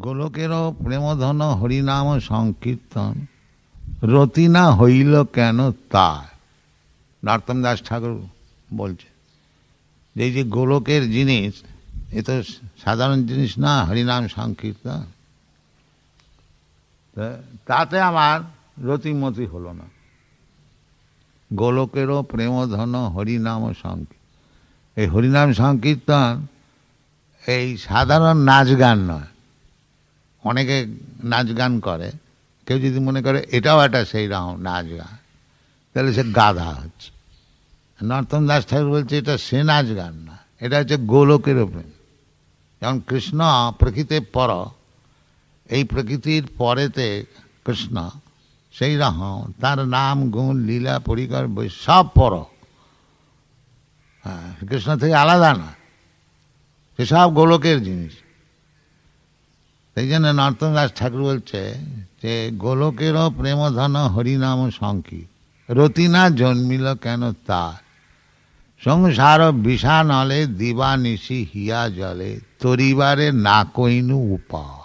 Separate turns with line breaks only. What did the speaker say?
গোলকেরও প্রেমধন হরিনাম সংকীর্তন, রতি না হইল কেন তার। নরোত্তম দাস ঠাকুর বলছে যে এই যে গোলকের জিনিস, এ তো সাধারণ জিনিস না, হরিনাম সংকীর্তন, তাতে আমার রতিমতি হলো না। গোলকেরও প্রেমধন হরিনাম সংকীর্তন, এই হরিনাম সংকীর্তন এই সাধারণ নাচ গান নয়। অনেকে নাচ গান করে, কেউ যদি মনে করে এটাও একটা সেই রকম নাচ গান, তাহলে সে গাধা হচ্ছে। নরোত্তম দাস ঠাকুর বলছে এটা সে নাচ গান না, এটা হচ্ছে গোলকের প্রেম। যেমন কৃষ্ণ প্রকৃতির পর, এই প্রকৃতির পরেতে কৃষ্ণ, সেই রকম তার নাম গুণ লীলা পরিকর সব পর। হ্যাঁ, কৃষ্ণ থেকে আলাদা না, সেসব গোলকের জিনিস। সেই জন্য নরোত্তম দাস ঠাকুর বলছে যে গোলকেরও প্রেমধন হরিনাম সংকীর্তন, রতি না জন্মিল কেন তার। সংসার বিষা নলে দিবা নিশি হিয়া জলে, তরিবারে না কইনু উপায়।